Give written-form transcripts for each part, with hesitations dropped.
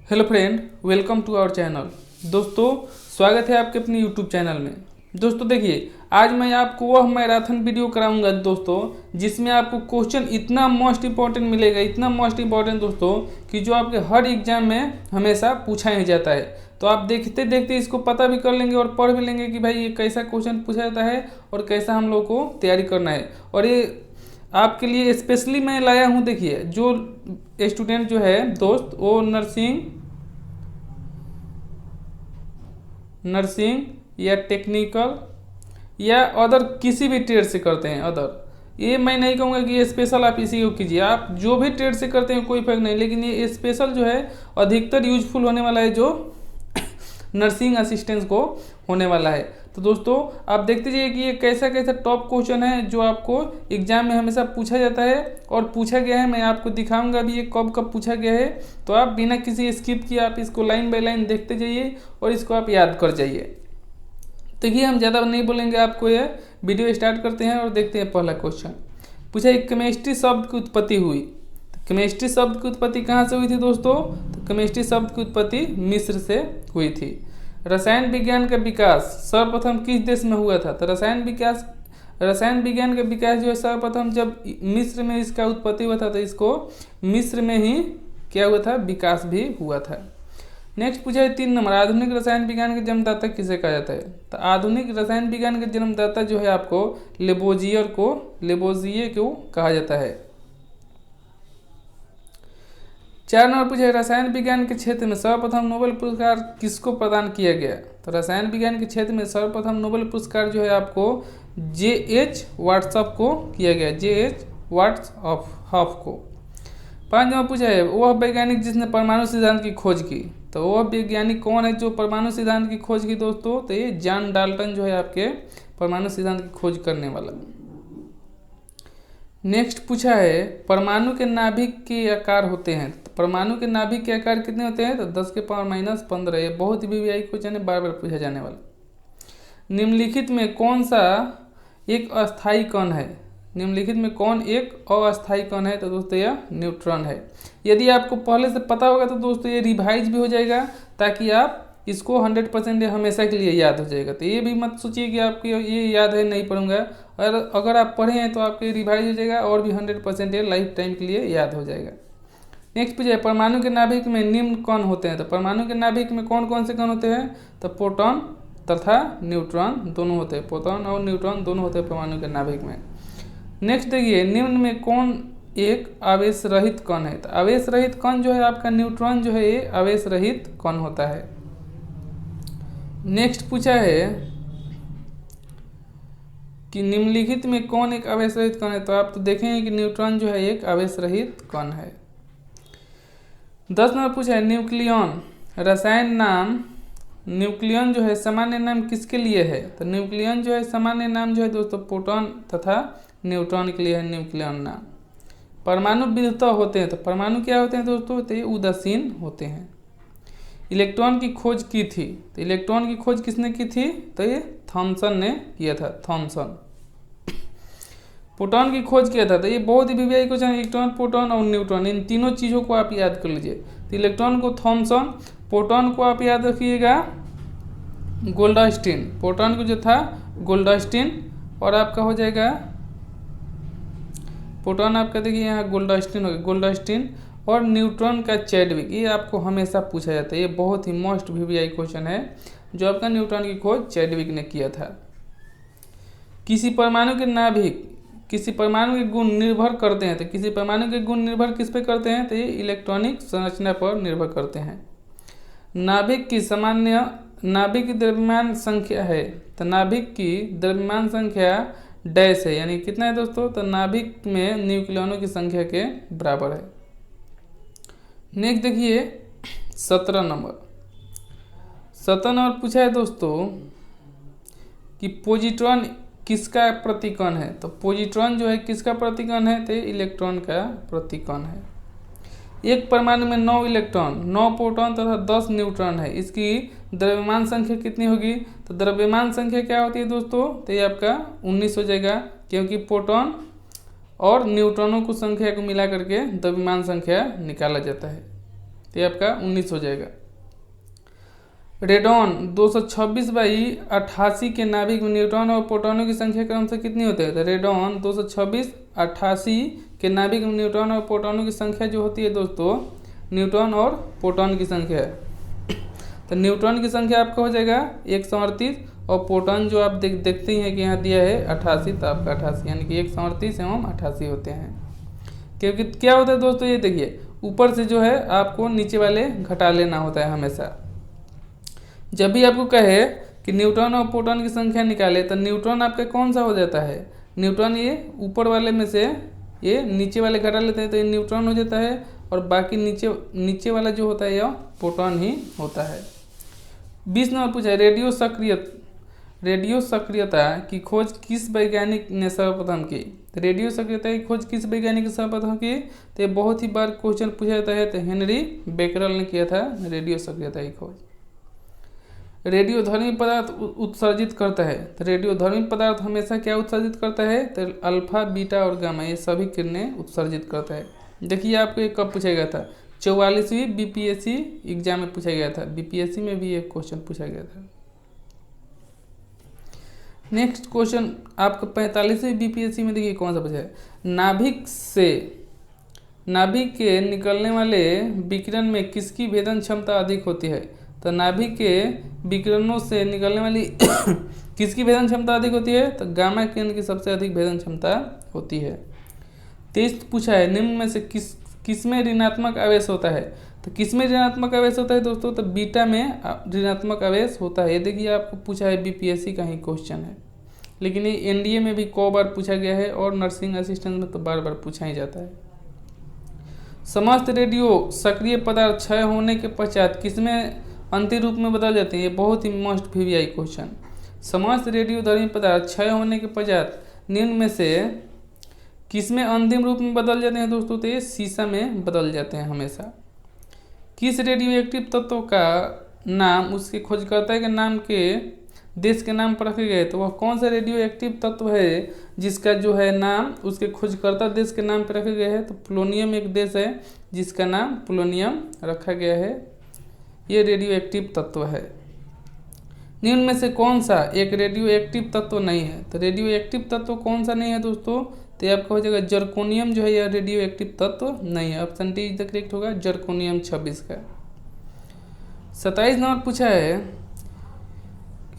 Hello friend, welcome to our channel. दोस्तों, स्वागत है आपके अपने यूट्यूब चैनल में। दोस्तों देखिए, आज मैं आपको वह मैराथन वीडियो कराऊंगा दोस्तों, जिसमें आपको क्वेश्चन इतना मोस्ट इंपॉर्टेंट मिलेगा, इतना मोस्ट इंपॉर्टेंट दोस्तों, कि जो आपके हर एग्जाम में हमेशा पूछा ही जाता है। तो आप देखते देखते इसको पता भी कर लेंगे और पढ़ भी लेंगे कि भाई ये कैसा क्वेश्चन पूछा जाता है और कैसा हम लोग को तैयारी करना है। और ये आपके लिए स्पेशली मैं लाया हूँ। देखिए, जो स्टूडेंट जो है दोस्त, वो नर्सिंग या टेक्निकल या अदर किसी भी ट्रेड से करते हैं। अदर ये मैं नहीं कहूँगा कि ये स्पेशल आप इसी को कीजिए, आप जो भी ट्रेड से करते हैं कोई फर्क नहीं, लेकिन ये स्पेशल जो है अधिकतर यूजफुल होने वाला है जो नर्सिंग असिस्टेंस को होने वाला है। तो दोस्तों आप देखते जाइए कि ये कैसा कैसा टॉप क्वेश्चन है जो आपको एग्जाम में हमेशा पूछा जाता है और पूछा गया है। मैं आपको दिखाऊंगा भी ये कब कब पूछा गया है। तो आप बिना किसी स्किप किए आप इसको लाइन बाय लाइन देखते जाइए और इसको आप याद कर जाइए। देखिए, हम ज़्यादा नहीं बोलेंगे, आपको ये वीडियो स्टार्ट करते हैं और देखते हैं। पहला क्वेश्चन पूछा, एक केमिस्ट्री शब्द की उत्पत्ति हुई। तो केमिस्ट्री शब्द की उत्पत्ति कहाँ से हुई थी दोस्तों? तो केमिस्ट्री शब्द की उत्पत्ति मिस्र से हुई थी। रसायन विज्ञान का विकास सर्वप्रथम किस देश में हुआ था? तो रसायन विज्ञान का विकास जो है सर्वप्रथम जब मिस्र में इसका उत्पत्ति हुआ था, तो इसको मिस्र में ही क्या हुआ था, विकास भी हुआ था। नेक्स्ट पूछा है 3 नंबर, आधुनिक रसायन विज्ञान के जन्मदाता किसे कहा जाता है? तो आधुनिक रसायन विज्ञान के जन्मदाता जो है आपको लेबोजिए को कहा जाता है। 4 नंबर पूछा है, रसायन विज्ञान के क्षेत्र में सर्वप्रथम नोबेल पुरस्कार किसको प्रदान किया गया? तो रसायन विज्ञान के क्षेत्र में सर्वप्रथम नोबेल पुरस्कार जो है आपको J.H. वाट्सअप को किया गया, J.H. वाट्सअप को। 5 नंबर पूछा है, वह वैज्ञानिक जिसने परमाणु सिद्धांत की खोज की। तो वह वैज्ञानिक कौन है जो परमाणु सिद्धांत की खोज की दोस्तों? तो ये जॉन डाल्टन जो है आपके परमाणु सिद्धांत की खोज करने वाला। नेक्स्ट पूछा है, परमाणु के नाभिक के आकार होते हैं। तो परमाणु के नाभिक के आकार कितने होते हैं? तो 10 के पावर -15। ये बहुत ही वीवीआई क्वेश्चन है, बार बार पूछा जाने वाला। निम्नलिखित में कौन सा एक अस्थायी कण है? निम्नलिखित में कौन एक अस्थायी कण है? तो दोस्तों यह न्यूट्रॉन है। यदि आपको पहले से पता होगा तो दोस्तों ये रिवाइज भी हो जाएगा, ताकि आप इसको 100% हमेशा के लिए याद हो जाएगा। तो ये भी मत सोचिए कि आपको ये याद है नहीं पढ़ूंगा, और अगर आप पढ़े हैं तो आपके रिवाइज हो जाएगा और भी 100% ये लाइफ टाइम के लिए याद हो जाएगा। नेक्स्ट पूछे, परमाणु के नाभिक में निम्न कण होते हैं। तो परमाणु के नाभिक में कौन कौन से कण होते हैं? तो प्रोटॉन तथा न्यूट्रॉन दोनों होते हैं, प्रोटॉन और न्यूट्रॉन दोनों होते हैं परमाणु के नाभिक में। नेक्स्ट देखिए, निम्न में कौन एक आवेश रहित कण है? तो आवेश रहित कण जो है आपका न्यूट्रॉन जो है ये आवेश रहित कण होता है। नेक्स्ट पूछा है कि निम्नलिखित में कौन एक आवेश रहित कण है? तो आप तो देखेंगे कि न्यूट्रॉन जो है एक आवेश रहित कण है। 10 नंबर पूछा है, न्यूक्लियन रसायन नाम, न्यूक्लियन जो है सामान्य नाम किसके लिए है? तो न्यूक्लियन जो है सामान्य नाम जो है दोस्तों प्रोटॉन तथा न्यूट्रॉन के लिए है न्यूक्लियन नाम। परमाणु विद्युत होते हैं। तो परमाणु क्या होते हैं दोस्तों? तो ये उदासीन होते हैं। इलेक्ट्रॉन की खोज की थी। तो इलेक्ट्रॉन की खोज किसने की थी? तो ये थॉमसन ने किया था, थॉमसन। प्रोटॉन की खोज किया था। तो ये बहुत ही वीवीआई क्वेश्चन, इलेक्ट्रॉन, प्रोटॉन और न्यूट्रॉन, इन तीनों चीज़ों को आप याद कर लीजिए। तो इलेक्ट्रॉन को थॉमसन, प्रोटॉन को आप याद रखिएगा गोल्डस्टीन, प्रोटॉन को जो था गोल्डस्टीन, और आपका हो जाएगा प्रोटॉन आपका देखिए यहाँ गोल्डस्टीन हो गया, गोल्डस्टीन, और न्यूट्रॉन का चैडविक। ये आपको हमेशा पूछा जाता है, ये बहुत ही मोस्ट वीवीआई क्वेश्चन है जो आपका न्यूट्रॉन की खोज चैडविक ने किया था। किसी परमाणु के नाभिक किसी परमाणु के गुण निर्भर करते हैं। तो किसी परमाणु के गुण निर्भर किस पे करते हैं? तो ये इलेक्ट्रॉनिक संरचना पर निर्भर करते हैं। नाभिक की सामान्य नाभिक की द्रव्यमान संख्या है। तो नाभिक की द्रव्यमान संख्या डैश है, यानी कितना है दोस्तों? तो नाभिक में न्यूक्लियनों की संख्या के बराबर है। नेक्स्ट देखिए 17 नंबर पूछा है दोस्तों कि पॉजिट्रॉन किसका प्रतिकण है? तो पॉजिट्रॉन जो है किसका प्रतिकण है? तो इलेक्ट्रॉन का प्रतिकण है। एक परमाणु में 9 इलेक्ट्रॉन, 9 प्रोटॉन तथा 10 न्यूट्रॉन है। इसकी द्रव्यमान संख्या कितनी होगी? तो द्रव्यमान संख्या क्या होती है दोस्तों? तो ये आपका 19 हो जाएगा, क्योंकि प्रोटॉन और न्यूट्रॉनों की संख्या को मिला करके द्रव्यमान संख्या निकाला जाता है। तो ये आपका 19 हो जाएगा। रेडॉन 226/88 के नाभिक में न्यूट्रॉन और प्रोटॉनों की संख्या क्रमशः कितनी होती है? तो रेडॉन 226/88 के नाभिक में न्यूट्रॉन और प्रोटॉनों की संख्या जो होती है दोस्तों, न्यूट्रॉन और प्रोटॉन की संख्या है, तो न्यूट्रॉन की संख्या आपका हो जाएगा 138 और प्रोटॉन जो आप देखते ही हैं कि यहाँ दिया है 88, तो आपका 88 यानी कि 138 एवं 88 होते हैं। क्योंकि क्या होता है दोस्तों, ये देखिए ऊपर से जो है आपको नीचे वाले घटा लेना होता है हमेशा। जब भी आपको कहे कि न्यूट्रॉन और प्रोटॉन की संख्या निकाले, तो न्यूट्रॉन आपका कौन सा हो जाता है? न्यूट्रॉन ये ऊपर वाले में से ये नीचे वाले घटा लेते हैं तो ये न्यूट्रॉन हो जाता है, और बाकी नीचे वाला जो होता है यह प्रोटॉन ही होता है। 20 नंबर पूछा है, रेडियो सक्रियता की खोज किस वैज्ञानिक ने सर्वप्रथम की? रेडियो सक्रियता की खोज किस वैज्ञानिक ने सर्वप्रथम की? तो ये बहुत ही बार क्वेश्चन पूछा जाता है, तो हेनरी बेकरल ने किया था रेडियो सक्रियता की खोज। रेडियोधर्मी पदार्थ उत्सर्जित करता है, तो रेडियोधर्मी पदार्थ हमेशा क्या उत्सर्जित करता है? तो अल्फा, बीटा और गामा ये सभी किरणें उत्सर्जित करता है। देखिए आपको ये कब पूछा गया था? 44वीं बीपीएससी एग्जाम में पूछा गया था, बीपीएससी में भी एक क्वेश्चन पूछा गया था। नेक्स्ट क्वेश्चन आपका 45वीं बीपीएससी में देखिए कौन सा पूछा है? नाभिक के निकलने वाले विकिरण में किसकी भेदन क्षमता अधिक होती है? तो नाभिक के विकिरणों से निकलने वाली किसकी भेदन क्षमता अधिक होती है? तो गामा किरण की सबसे अधिक भेदन क्षमता होती है। 23 पूछा है, निम्न में से किसमें ऋणात्मक आवेश होता है? तो किसमें ऋणात्मक आवेश होता है दोस्तों? तो बीटा में ऋणात्मक आवेश होता है। ये देखिए आपको पूछा है, बीपीएससी का ही क्वेश्चन है, लेकिन ये एनडीए में भी कई बार पूछा गया है और नर्सिंग असिस्टेंट में तो बार बार पूछा ही जाता है। समस्त रेडियो सक्रिय पदार्थ क्षय होने के पश्चात किसमें अंतिम रूप में बदल जाते हैं? ये बहुत ही मस्ट वीवीआई क्वेश्चन। समस्त रेडियोधर्मी पदार्थ क्षय होने के पश्चात निम्न में से किसमें अंतिम रूप में बदल जाते हैं दोस्तों? तो ये शीशा में बदल जाते हैं हमेशा। किस रेडियो एक्टिव तत्व का नाम उसके खोजकर्ता के नाम के देश के नाम पर रखे गए? तो वह कौन सा रेडियो एक्टिव तत्व है जिसका जो है नाम उसके खोजकर्ता देश के नाम पर रखे गए हैं? तो पोलोनियम एक देश है जिसका नाम पोलोनियम रखा गया है, ये रेडियो एक्टिव तत्व है। निम्न में से कौन सा एक रेडियो एक्टिव तत्व नहीं है? तो रेडियो एक्टिव तत्व कौन सा नहीं है दोस्तों? तो ये आपका हो जाएगा जर्कोनियम जो है यह रेडियो एक्टिव तत्व नहीं है। Option D is the correct होगा, जर्कोनियम 26 का। 27 नंबर पूछा है,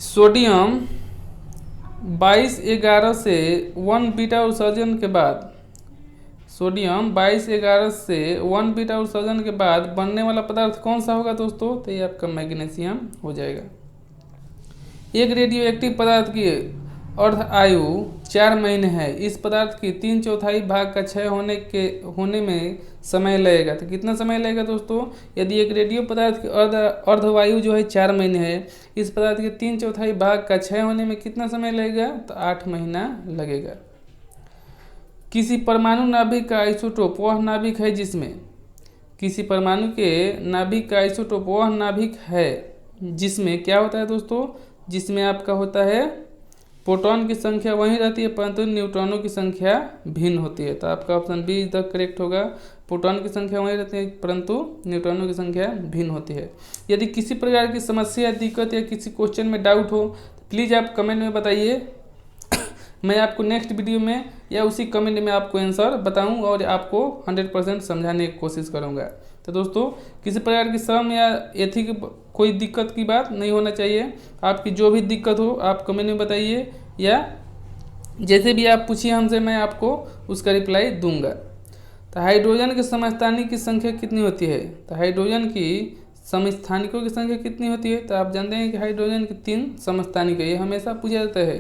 सोडियम 2211 से 1 बीटा उत्सर्जन के बाद सोडियम 2211 से 1 बीटा उत्सर्जन के बाद बनने वाला पदार्थ कौन सा होगा दोस्तों? तो ये आपका मैग्नीशियम हो जाएगा। एक रेडियो एक्टिव पदार्थ की अर्ध आयु 4 महीने है। इस पदार्थ की 3/4 भाग का क्षय होने में समय लगेगा। तो कितना समय लगेगा दोस्तों? यदि एक रेडियो पदार्थ की अर्धवायु जो है 4 महीने है, इस पदार्थ के 3/4 भाग का क्षय होने में कितना समय लगेगा? तो 8 महीना लगेगा। किसी परमाणु नाभिक का आइसोटोप वह नाभिक है जिसमें किसी परमाणु के नाभिक का आइसोटोप वह नाभिक है जिसमें क्या होता है दोस्तों? जिसमें आपका होता है प्रोटॉन की संख्या वही रहती है परंतु न्यूट्रॉनों की संख्या भिन्न होती है। तो आपका option B is the correct होगा, प्रोटॉन की संख्या वही रहती है परंतु न्यूट्रॉनों की संख्या भिन्न होती है। यदि किसी प्रकार की समस्या, दिक्कत या किसी क्वेश्चन में डाउट हो तो प्लीज़ आप कमेंट में बताइए, मैं आपको नेक्स्ट वीडियो में या उसी कमेंट में आपको आंसर बताऊं और आपको 100% समझाने की कोशिश करूंगा। तो दोस्तों किसी प्रकार की शर्म या एथी की कोई दिक्कत की बात नहीं होना चाहिए। आपकी जो भी दिक्कत हो आप कमेंट में बताइए या जैसे भी आप पूछिए हमसे, मैं आपको उसका रिप्लाई दूंगा। तो हाइड्रोजन के समस्थानिक की संख्या कितनी होती है? तो हाइड्रोजन की समस्थानिकों की संख्या कितनी होती है? तो आप जानते हैं कि हाइड्रोजन की 3 समस्थानिक है। ये हमेशा पूछा जाता है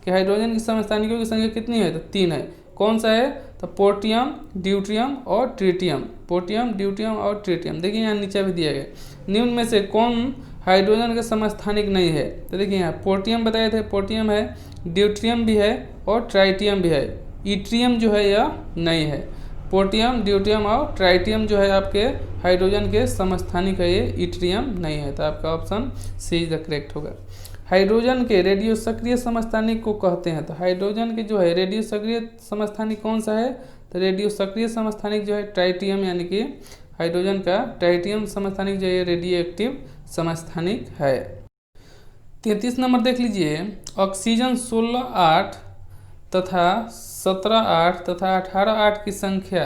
कि हाइड्रोजन की समस्थानिकों की संख्या कितनी है? तो 3 है। कौन सा है? तो पोर्टियम, ड्यूट्रियम और ट्रिटियम। पोर्टियम, ड्यूट्रियम और ट्रिटियम। देखिए यहाँ नीचे भी दिया गया, निम्न में से कौन हाइड्रोजन का समस्थानिक नहीं है? तो देखिए यहाँ पोर्टियम बताए थे, पोर्टियम है, ड्यूट्रियम भी है और ट्राइटियम भी है। इट्रियम जो है यह नहीं है। पोर्टियम, ड्यूट्रियम और ट्राइटियम जो है आपके हाइड्रोजन के समस्थानिक है, ये इट्रियम नहीं है। तो आपका option C is the correct होगा। हाइड्रोजन के रेडियो सक्रिय समस्थानिक को कहते हैं। तो हाइड्रोजन के जो है रेडियो सक्रिय समस्थानिक कौन सा है? तो रेडियो सक्रिय समस्थानिक जो है ट्राइटियम यानी कि हाइड्रोजन का ट्राइटियम समस्थानिक जो है रेडियो एक्टिव समस्थानिक है। 33 नंबर देख लीजिए, ऑक्सीजन 16 8 तथा 17 8 तथा 18 8 की संख्या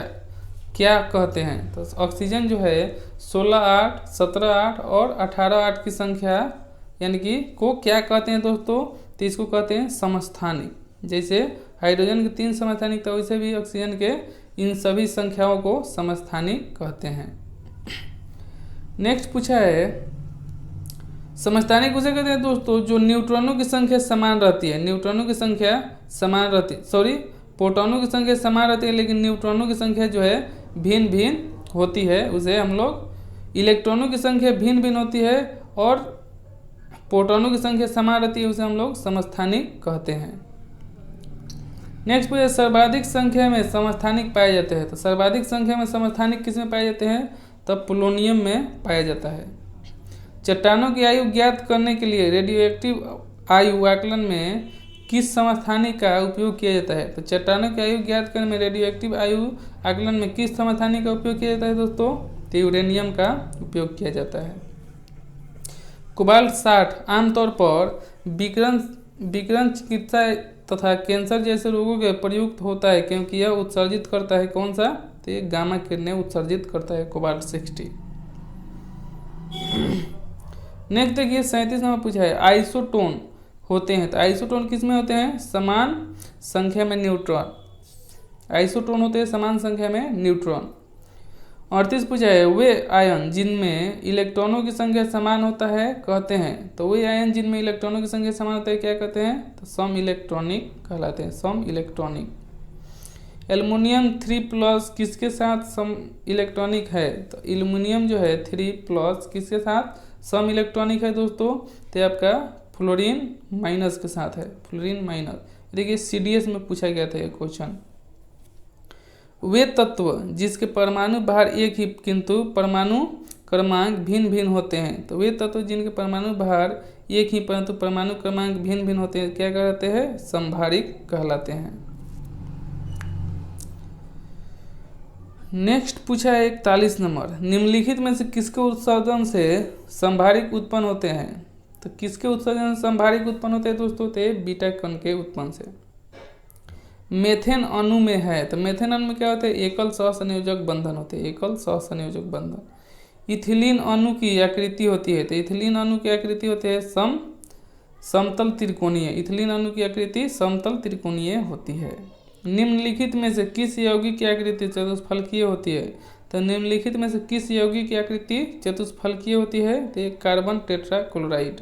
क्या कहते हैं। तो ऑक्सीजन जो है 16 8 17 8 और 18 8 की संख्या यानी कि को क्या कहते हैं दोस्तों, तो इसको कहते हैं समस्थानिक। जैसे हाइड्रोजन के 3 समस्थानिक तो वैसे भी ऑक्सीजन के इन सभी संख्याओं को समस्थानिक कहते हैं। नेक्स्ट पूछा है, समस्थानिक उसे कहते हैं दोस्तों जो न्यूट्रॉनों की संख्या समान रहती है, न्यूट्रॉनों की संख्या समान रहती है, प्रोटॉनों की संख्या समान रहती है लेकिन न्यूट्रॉनों की संख्या जो है भिन्न भिन्न होती है, उसे हम लोग इलेक्ट्रॉनों की संख्या भिन्न भिन्न होती है और प्रोटॉनों की संख्या समान रहती है, उसे हम लोग समस्थानिक कहते हैं। नेक्स्ट पूछे, सर्वाधिक संख्या में समस्थानिक पाए जाते हैं। तो सर्वाधिक संख्या में समस्थानिक किस में पाए जाते हैं, तब पोलोनियम में पाया जाता है। चट्टानों की आयु ज्ञात करने के लिए रेडियो एक्टिव आयु आकलन में किस समस्थानिक का उपयोग किया जाता है। तो चट्टानों की आयु ज्ञात करने में रेडियो एक्टिव आयु आकलन में किस समस्थानिक का उपयोग किया जाता है दोस्तों, तो यूरेनियम का उपयोग किया जाता है। कोबाल्ट 60 आमतौर पर विकिरण चिकित्सा तथा कैंसर जैसे रोगों के प्रयुक्त होता है क्योंकि यह उत्सर्जित करता है कौन सा, तो ये गामा किरणें उत्सर्जित करता है कोबाल्ट 60। नेक्स्ट देखिए 37 नंबर पूछा है, आइसोटोन होते हैं। तो आइसोटोन किस में होते हैं, समान संख्या में न्यूट्रॉन। आइसोटोन होते हैं समान संख्या में न्यूट्रॉन। 38 पूछा है, वे आयन जिनमें इलेक्ट्रॉनों की संख्या समान होता है कहते हैं। तो वे आयन जिनमें इलेक्ट्रॉनों की संख्या समान होता है क्या कहते हैं, तो सम इलेक्ट्रॉनिक कहलाते हैं, सम इलेक्ट्रॉनिक। एल्युमिनियम 3+ किसके साथ सम इलेक्ट्रॉनिक है। तो एल्युमिनियम जो है 3+ किसके साथ सम इलेक्ट्रॉनिक है दोस्तों, तो आपका फ्लोरीन माइनस के साथ है, फ्लोरीन माइनस। देखिए CDS में पूछा गया था ये क्वेश्चन। वे तत्व जिसके परमाणु भार एक ही किंतु परमाणु क्रमांक भिन्न भिन्न होते हैं। तो वे तत्व जिनके परमाणु भार एक ही परंतु परमाणु क्रमांक भिन्न भिन्न होते हैं क्या कहलाते हैं, समभारिक कहलाते हैं। नेक्स्ट पूछा है 41 नंबर, निम्नलिखित में से किसके उत्सर्जन से समभारिक उत्पन्न होते हैं। तो किसके उत्सर्जन से समभारिक उत्पन्न होते हैं दोस्तों, तो बीटा कण के उत्पन्न से। मेथेन अणु में है। तो मेथेन अणु में क्या होते हैं, एकल सहसंयोजक बंधन होते हैं, एकल सहसंयोजक बंधन। इथिलीन अणु की आकृति होती है। तो इथिलीन अणु की आकृति होती है समतल त्रिकोणीय। इथिलीन अणु की आकृति समतल त्रिकोणीय होती है। निम्नलिखित में से किस यौगिक की आकृति चतुष्फलकीय होती है। तो निम्नलिखित में से किस यौगिक की आकृति चतुष्फलकीय होती है, तो कार्बन टेट्राक्लोराइड।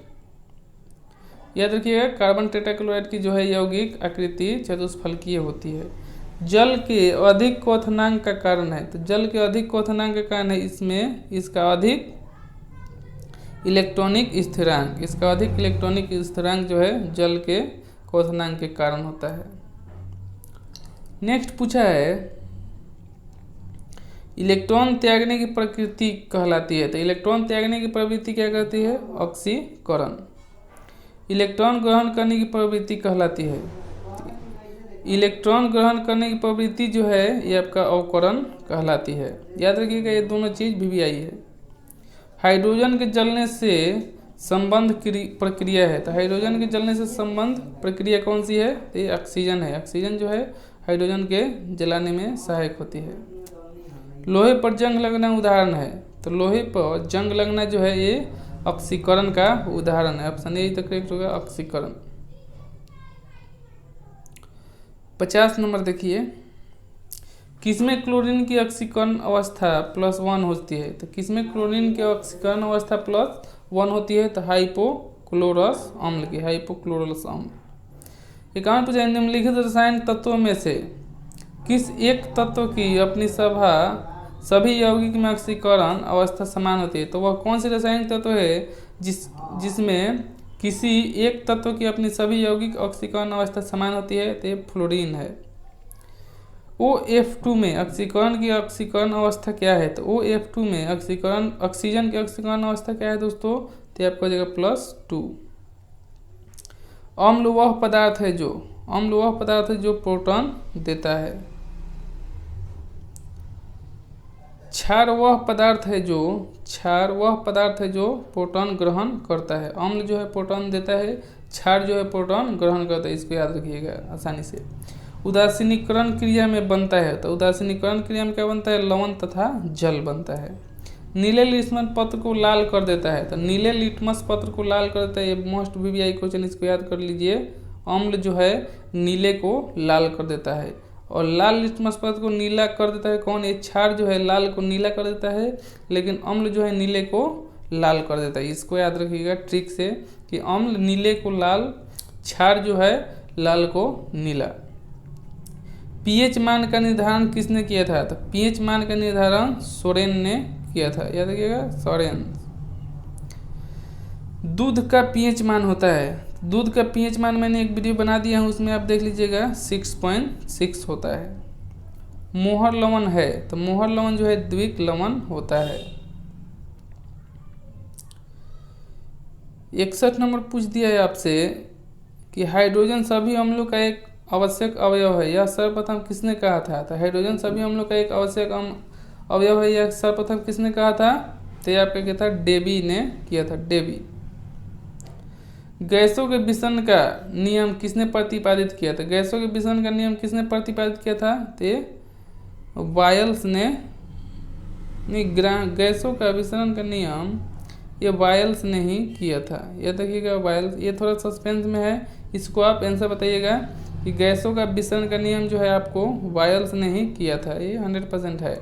याद रखिएगा कार्बन टेट्राक्लोराइड की जो है यौगिक आकृति चतुष्फलकीय होती है। जल के अधिक क्वथनांक का कारण है। तो जल के अधिक क्वथनांक का कारण है इसमें इसका अधिक इलेक्ट्रॉनिक स्थिरांक। इसका अधिक इलेक्ट्रॉनिक स्थिरांक जो है जल के क्वथनांक के कारण होता है। नेक्स्ट पूछा है, इलेक्ट्रॉन त्यागने की प्रकृति कहलाती है। तो इलेक्ट्रॉन त्यागने की प्रवृत्ति क्या कहती है, ऑक्सीकरण। इलेक्ट्रॉन ग्रहण करने की प्रवृत्ति कहलाती है। इलेक्ट्रॉन ग्रहण करने की प्रवृत्ति जो है ये आपका अवकरण कहलाती है। याद रखिएगा ये दोनों चीज VVI है। हाइड्रोजन के जलने से संबंध प्रक्रिया है। तो हाइड्रोजन के जलने से संबंध प्रक्रिया कौन सी है, तो ये ऑक्सीजन है। ऑक्सीजन जो है हाइड्रोजन के जलाने में सहायक होती है। लोहे पर जंग लगना उदाहरण है। तो लोहे पर जंग लगना जो है ये ऑक्सीकरण का उदाहरण है। ऑप्शन ए तो करेक्ट होगा, ऑक्सीकरण। 50 नंबर देखिए, किसमें क्लोरीन की ऑक्सीकरण अवस्था +1 होती है। तो किसमें क्लोरीन की ऑक्सीकरण अवस्था +1 होती है, तो हाइपोक्लोरस अम्ल की, हाइपोक्लोरस अम्ल। 51 पूछा, निम्नलिखित रसायन तत्वों में से किस एक तत्व की अपनी सभी यौगिक में ऑक्सीकरण अवस्था समान होती है। तो वह कौन सी रासायनिक तत्व है जिसमें किसी एक तत्व की अपनी सभी यौगिक ऑक्सीकरण अवस्था समान होती है, तो फ्लोरीन है। OF2 में ऑक्सीकरण की ऑक्सीकरण अवस्था क्या है। तो OF2 में ऑक्सीजन की ऑक्सीकरण अवस्था क्या है दोस्तों, तो आपको हो जाएगा +2। अम्ल वह पदार्थ है जो प्रोटॉन देता है। क्षार वह पदार्थ है जो प्रोटॉन ग्रहण करता है। अम्ल जो है प्रोटॉन देता है, क्षार जो है प्रोटॉन ग्रहण करता है। इसको याद रखिएगा आसानी से। उदासीनीकरण क्रिया में बनता है, तो उदासीनीकरण क्रिया में क्या बनता है? लवण तथा जल बनता है। नीले लिटमस पत्र को लाल कर देता है, तो नीले लिटमस पत्र को लाल कर देता है, ये मोस्ट वीवीआई क्वेश्चन, इसको याद कर लीजिए। अम्ल जो है नीले को लाल कर देता है, और लाल लिटमस पत्र को नीला कर देता है कौन? ये क्षार जो है लाल को नीला कर देता है, लेकिन अम्ल जो है नीले को लाल कर देता है। इसको याद रखिएगा ट्रिक से कि अम्ल नीले को लाल, क्षार जो है लाल को नीला। पीएच मान का निर्धारण किसने किया था? तो पीएच मान का निर्धारण सोरेन ने किया था, याद रखिएगा, सोरेन। दूध का पीएच मान होता है, दूध का पीएच मान मैंने एक वीडियो बना दिया हूँ, उसमें आप देख लीजिएगा 6.6 होता है। मोहर लवण है, तो मोहर लवण जो है द्विक लवण होता है। 61 नंबर पूछ दिया है आपसे कि हाइड्रोजन सभी अम्लों का एक आवश्यक अवयव है, यह सर्वप्रथम किसने कहा था? तो हाइड्रोजन सभी अम्लों का एक आवश्यक अवयव है, यह सर्वप्रथम किसने कहा था? तो यह आपका क्या था? डेबी ने किया था, डेबी। गैसों के विसरण का नियम किसने प्रतिपादित किया था? गैसों के विसरण का नियम किसने प्रतिपादित किया था? तो वायल्स ने, नहीं, गैसों का विसरण का नियम ये वायल्स ने ही किया था। ये देखिएगा वायल्स, ये थोड़ा सस्पेंस में है, इसको आप आंसर बताइएगा कि गैसों का विसरण का नियम जो है आपको वायल्स ने ही किया था, ये 100% है।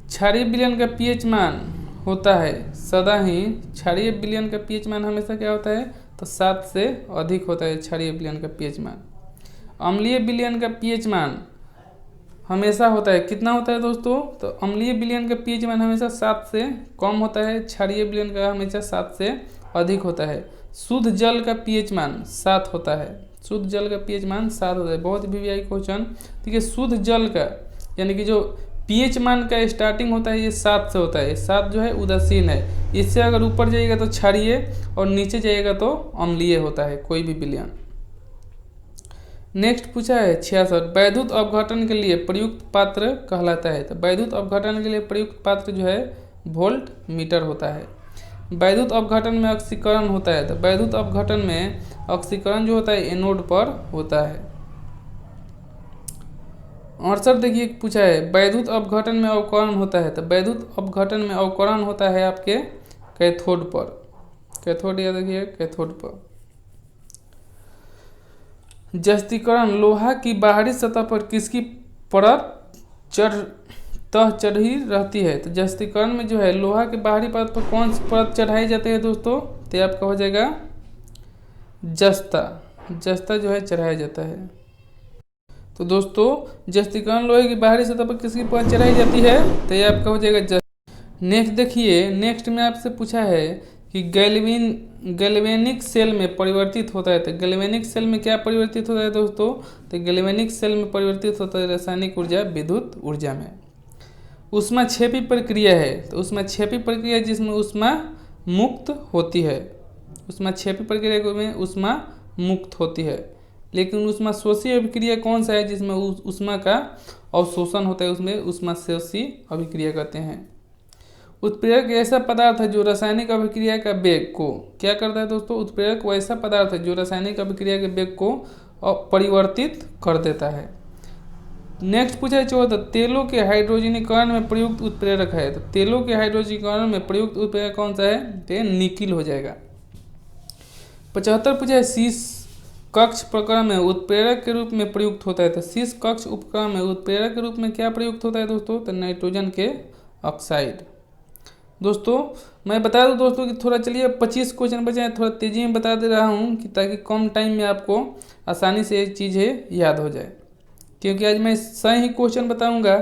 क्षारीय विलयन का पीएच मान होता है सदा ही, क्षारीय विलयन का पीएच मान हमेशा क्या होता है? तो 7 से अधिक होता है क्षारीय विलयन का पीएच मान। अम्लीय विलयन का पीएच मान हमेशा होता है, कितना होता है दोस्तों? तो अम्लीय विलयन का पीएच मान हमेशा 7 से कम होता है, क्षारीय विलयन का हमेशा 7 से अधिक होता है। शुद्ध जल का पीएच मान 7 होता है, शुद्ध जल का पीएच मान 7 होता है। बहुत ही वीवीआई क्वेश्चन, ठीक है। शुद्ध जल का यानी कि जो पीएच मान का स्टार्टिंग होता है ये 7 से होता है, 7 जो है उदासीन है। इससे अगर ऊपर जाइएगा तो क्षारीय और नीचे जाइएगा तो अम्लीय होता है कोई भी विलयन। नेक्स्ट पूछा है 66, वैद्युत अपघटन के लिए प्रयुक्त पात्र कहलाता है। तो वैद्युत अपघटन के लिए प्रयुक्त पात्र जो है वोल्ट मीटर होता है। वैद्युत अपघटन में ऑक्सीकरण होता है, तो वैद्युत अपघटन में ऑक्सीकरण जो होता है एनोड पर होता है। 68 देखिए पूछा है, वैद्युत अपघटन में अवकरण होता है। तो वैद्युत अपघटन में अवकरण होता है आपके कैथोड पर, कैथोड याद रखिए, कैथोड पर। जस्तीकरण, लोहा की बाहरी सतह पर किसकी परत चढ़ी रहती है? तो जस्तीकरण में जो है लोहा के बाहरी परत पर कौन सी परत चढ़ाई जाती है दोस्तों? तो आपका हो जाएगा जस्ता, जस्ता जो है चढ़ाया जाता है। तो दोस्तों जस्तीकरण लोहे की बाहरी सतह पर किसकी परत चढ़ाई जाती है? तो ये आपका हो जाएगा जस्त। नेक्स्ट देखिए, नेक्स्ट में आपसे पूछा है कि गैल्वेनिक सेल में परिवर्तित होता है। तो गैल्वेनिक सेल में क्या परिवर्तित होता है दोस्तों? तो गैल्वेनिक सेल में परिवर्तित होता है रासायनिक ऊर्जा विद्युत ऊर्जा में। ऊष्माक्षेपी प्रक्रिया है, तो ऊष्माक्षेपी प्रक्रिया जिसमें ऊष्मा मुक्त होती है, ऊष्माक्षेपी प्रक्रिया में ऊष्मा मुक्त होती है। लेकिन ऊष्माशोषी अभिक्रिया कौन सा है जिसमें ऊष्मा का अवशोषण होता है? उसमें ऊष्माशोषी अभिक्रिया कहते हैं। उत्प्रेरक ऐसा पदार्थ है जो रासायनिक अभिक्रिया का वेग को क्या करता है दोस्तों? उत्प्रेरक वो ऐसा पदार्थ है जो रासायनिक अभिक्रिया के वेग को परिवर्तित कर देता है। नेक्स्ट पूछा है 14, तेलों के हाइड्रोजनीकरण में प्रयुक्त उत्प्रेरक है। तो तेलों के हाइड्रोजनीकरण में प्रयुक्त उत्प्रेरक कौन सा है? तो निकिल हो जाएगा। 75 पूछा है शीश कक्ष प्रकरण में उत्प्रेरक के रूप में प्रयुक्त होता है। तो शीश कक्ष उपकरण में उत्प्रेरक के रूप में क्या प्रयुक्त होता है दोस्तों? तो नाइट्रोजन के ऑक्साइड। दोस्तों मैं बता दूं दोस्तों कि थोड़ा चलिए 25 क्वेश्चन बचे हैं, थोड़ा तेजी में बता दे रहा हूं कि ताकि कम टाइम में आपको आसानी से ये चीज़ें याद हो जाए, क्योंकि आज मैं सही ही क्वेश्चन बताऊंगा।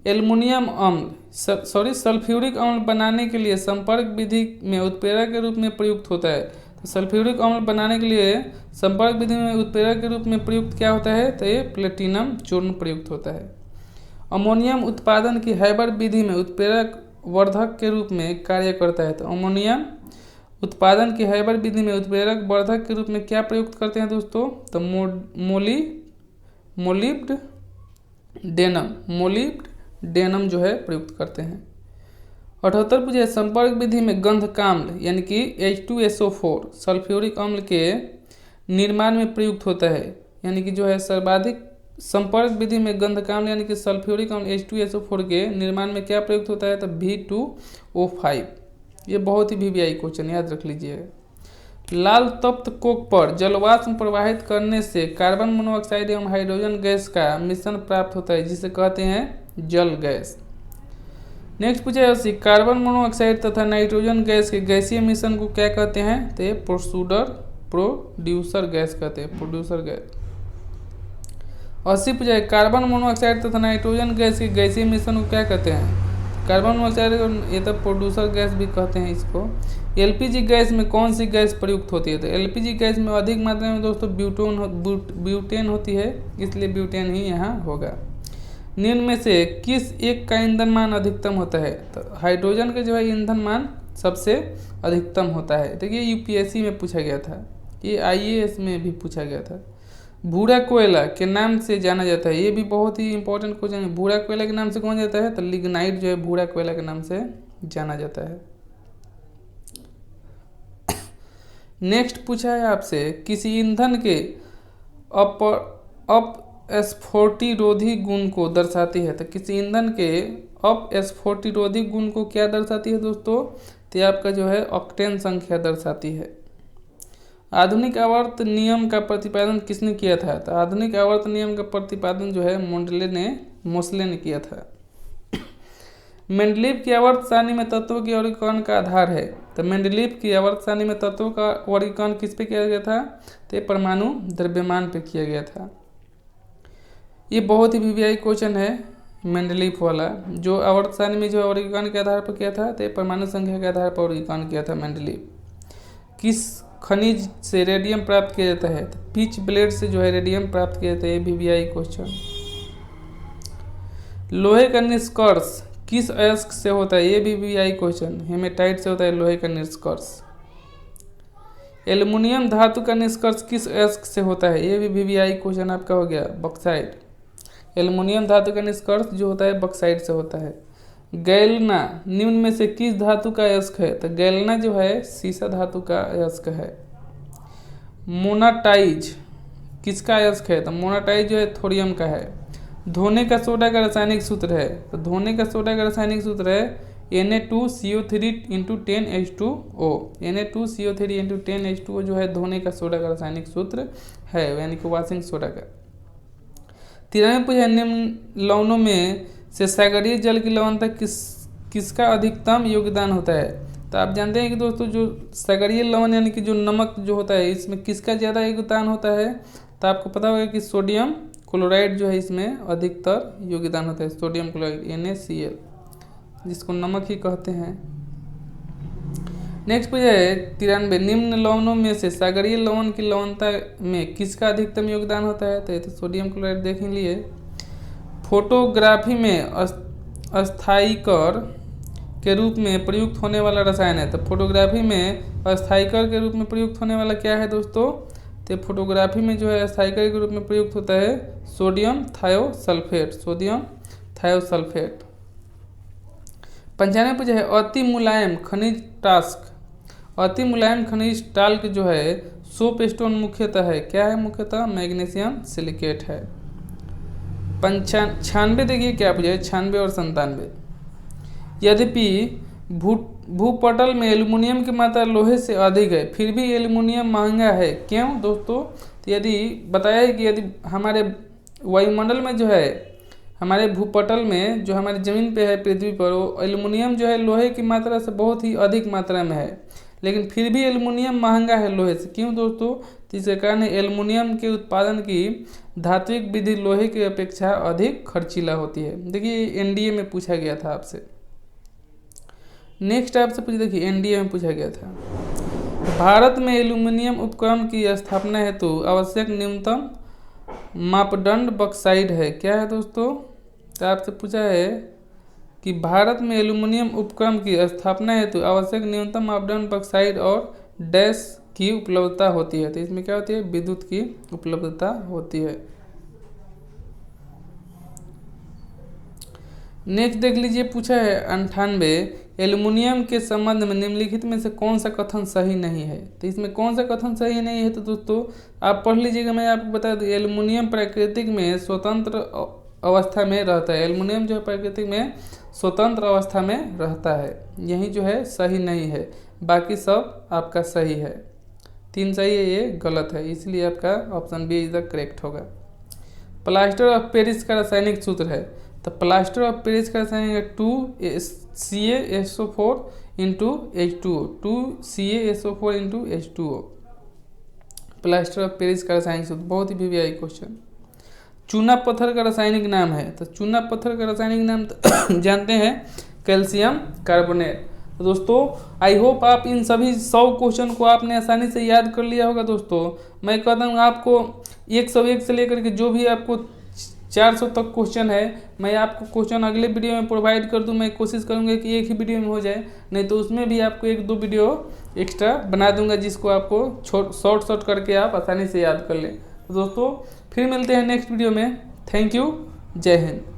एल्युमिनियम अम्ल सल्फ्यूरिक अम्ल बनाने के लिए संपर्क विधि में उत्प्रेरक के रूप में प्रयुक्त होता है। तो सल्फ्यूरिक अम्ल बनाने के लिए संपर्क विधि में उत्प्रेरक के रूप में प्रयुक्त क्या होता है? तो ये प्लेटिनम चूर्ण प्रयुक्त होता है। अमोनियम उत्पादन की हैबर विधि में उत्प्रेरक वर्धक के रूप में कार्य करता है। तो अमोनियम उत्पादन की हैबर विधि में उत्प्रेरक वर्धक के रूप में क्या प्रयुक्त करते हैं दोस्तों? तो मोलिब्डेनम जो है प्रयुक्त करते हैं। 78 पूछे संपर्क विधि में गंधकाम्ल यानी कि H2SO4 सल्फ्यूरिक अम्ल के निर्माण में प्रयुक्त होता है, यानी कि जो है सर्वाधिक संपर्क विधि में गंधकाम्ल यानी कि सल्फ्यूरिक अम्ल H2SO4 के निर्माण में क्या प्रयुक्त होता है, तो V2O5। ये बहुत ही VVI क्वेश्चन याद रख लीजिएगा। लाल तप्त कोक पर जलवाष्प प्रवाहित करने से कार्बन मोनोऑक्साइड एवं हाइड्रोजन गैस का मिश्रण प्राप्त होता है, जिसे कहते हैं जल गैस। नेक्स्ट पूछा है कार्बन मोनोऑक्साइड तथा नाइट्रोजन गैस के गैसीय मिश्रण को क्या कहते हैं, तो ये प्रोड्यूसर गैस कहते हैं, प्रोड्यूसर गैस। 80 पूछा है कार्बन मोनोऑक्साइड तथा नाइट्रोजन गैस के गैसीय मिश्रण को क्या कहते हैं, कार्बन मोनोऑक्साइड ये तो प्रोड्यूसर गैस भी कहते हैं इसको। एलपीजी गैस में कौन सी गैस प्रयुक्त होती है, तो एलपीजी गैस में अधिक मात्रा में दोस्तों ब्यूटेन होती है, इसलिए ब्यूटेन ही यहाँ होगा। निम्न में से किस एक का ईंधन मान अधिकतम होता है, तो हाइड्रोजन का जो है ईंधन मान सबसे अधिकतम होता है। देखिए यूपीएससी में पूछा गया था, ये आईएएस में भी पूछा गया था। भूरा कोयला के नाम से जाना जाता है, ये भी बहुत ही इंपॉर्टेंट क्वेश्चन है। भूरा कोयला के नाम से कौन जाता है, तो लिग्नाइट जो है भूरा कोयला के नाम से जाना जाता है। नेक्स्ट पूछा है आपसे किसी ईंधन के अपस्फोटिरोधी गुण को दर्शाती है, तो किसी ईंधन के अपस्फोटिरोधी गुण को क्या दर्शाती है दोस्तों, तो आपका जो है ऑक्टेन संख्या दर्शाती है। आधुनिक आवर्त नियम का प्रतिपादन किसने किया था, तो आधुनिक आवर्त नियम का प्रतिपादन जो है मोसले ने किया था। मेंडलीव की आवर्त सारणी में तत्वों के वर्गीकरण का आधार है, तो मेंडलीव की आवर्त सारणी में तत्वों का वर्गीकरण किस पे किया गया था, तो परमाणु द्रव्यमान पे किया गया था। ये बहुत ही VVI क्वेश्चन है मेंडलीव वाला, जो आवर्त सारणी में जो वर्गीकरण के आधार पर किया था, तो परमाणु संख्या के आधार पर वर्गीकरण किया था मेंडलीव। किस खनिज से रेडियम प्राप्त किया जाता है, तो पिच ब्लेड से जो है रेडियम प्राप्त किया जाता है, VVI क्वेश्चन। लोहे का निष्कर्ष किस अयस्क से होता है, ये भी VVI क्वेश्चन, हेमेटाइट से होता है लोहे का निष्कर्ष। एल्युमिनियम धातु का निष्कर्ष किस अयस्क से होता है, ये भी VVI क्वेश्चन आपका हो गया, बॉक्साइट। एल्युमिनियम धातु का निष्कर्ष जो होता है बॉक्साइट से होता है। गैलना निम्न में से किस धातु का अयस्क है, तो गैलना जो है सीसा धातु का अयस्क है। मोनाटाइज किसका अयस्क है, तो मोनाटाइज जो है थोरियम का है। धोने का सोडा का रासायनिक सूत्र है, तो धोने का सोडा का रासायनिक सूत्र है Na2CO3 × 10H2O। Na2CO3 × 10H2O जो है धोने का सोडा का रासायनिक सूत्र है, यानी कि वॉशिंग सोडा का। 93 पूछा निम्न लवणों में से सागरीय जल की लवणता किसका अधिकतम योगदान होता है, तो आप जानते हैं कि दोस्तों जो सागरीय लवण यानी कि जो नमक जो होता है इसमें किसका ज़्यादा योगदान होता है, तो आपको पता होगा कि सोडियम क्लोराइड जो है इसमें अधिकतर योगदान होता है। सोडियम क्लोराइड NaCl जिसको नमक ही कहते हैं। नेक्स्ट पूछा है 93 निम्न लवणों में से सागरीय लवण की लवणता में किसका अधिकतम योगदान होता है, तो ये तो सोडियम क्लोराइड देख ही लिए। फोटोग्राफी में अस्थायीकर के रूप में प्रयुक्त होने वाला रसायन है, तो फोटोग्राफी में अस्थायीकर के रूप में प्रयुक्त होने वाला क्या है दोस्तों, तो फोटोग्राफी में जो है अस्थायीकर के रूप में प्रयुक्त होता है सोडियम थायोसल्फेट, सोडियम थायोसल्फेट। 95 पूछा है अति मुलायम खनिज टास्क, अति मुलायम खनिज टाल्क जो है सोप स्टोन मुख्यतः है, क्या है, मुख्यतः मैग्नीशियम सिलिकेट है। 96 देखिए क्या पूछा है 96 और 97। यद्यपि भूपटल में एल्युमिनियम की मात्रा लोहे से अधिक है, फिर भी एल्युमिनियम महंगा है, क्यों दोस्तों, तो यदि बताया है कि यदि हमारे वायुमंडल में जो है हमारे भूपटल में जो हमारी ज़मीन पे है पृथ्वी पर, वो एल्युमिनियम जो है लोहे की मात्रा से बहुत ही अधिक मात्रा में है, लेकिन फिर भी एल्युमिनियम महंगा है लोहे से, क्यों दोस्तों, तो इसके कारण एल्युमिनियम के उत्पादन की धात्विक विधि लोहे की अपेक्षा अधिक खर्चीला होती है। देखिए एनडीए में पूछा गया था आपसे। नेक्स्ट आपसे पूछे, देखिए एनडीए में पूछा गया था भारत में एल्युमिनियम उपकरण की स्थापना हेतु आवश्यक न्यूनतम मापदंड बॉक्साइट है, क्या है दोस्तों, तो आपसे पूछा है कि भारत में एल्युमिनियम उपकरण की स्थापना हेतु आवश्यक न्यूनतम मापदंड बॉक्साइट और डैश की उपलब्धता होती है, तो इसमें क्या होती है, विद्युत की उपलब्धता होती है। नेक्स्ट देख लीजिए, पूछा है 98, एल्युमिनियम के संबंध में निम्नलिखित में से कौन सा कथन सही नहीं है। तो इसमें कौन सा कथन सही नहीं है, तो दोस्तों आप पढ़ लीजिएगा, मैं आपको बता दूं, एल्युमिनियम प्राकृतिक में स्वतंत्र अवस्था में रहता है। एल्युमिनियम जो है प्राकृतिक में स्वतंत्र अवस्था में रहता है, यही जो है सही नहीं है, बाकी सब आपका सही है। 3 सही है, ये गलत है, इसलिए आपका option B is the correct होगा। प्लास्टर ऑफ पेरिस का रासायनिक सूत्र है, तो प्लास्टर ऑफ पेरिस का रासायनिक है 2CaSO4 into H2O, 2CaSO4 into H2O, plaster of Paris का रासायनिक सूत्र। बहुत ही वीवीआई क्वेश्चन। चूना पत्थर का रासायनिक नाम है, तो चूना पत्थर का रासायनिक नाम तो जानते हैं, कैल्शियम कार्बोनेट। तो दोस्तों आई होप आप इन सभी 100 क्वेश्चन को आपने आसानी से याद कर लिया होगा। दोस्तों मैं कहता हूँ आपको 101 से लेकर के जो भी आपको 400 तक क्वेश्चन है, मैं आपको क्वेश्चन अगले वीडियो में प्रोवाइड कर दूँ। मैं कोशिश करूँगा कि एक ही वीडियो में हो जाए, नहीं तो उसमें भी आपको 1-2 वीडियो एक्स्ट्रा बना दूंगा, जिसको आपको शॉर्ट करके आप आसानी से याद कर लें। तो दोस्तों फिर मिलते हैं नेक्स्ट वीडियो में। थैंक यू, जय हिंद।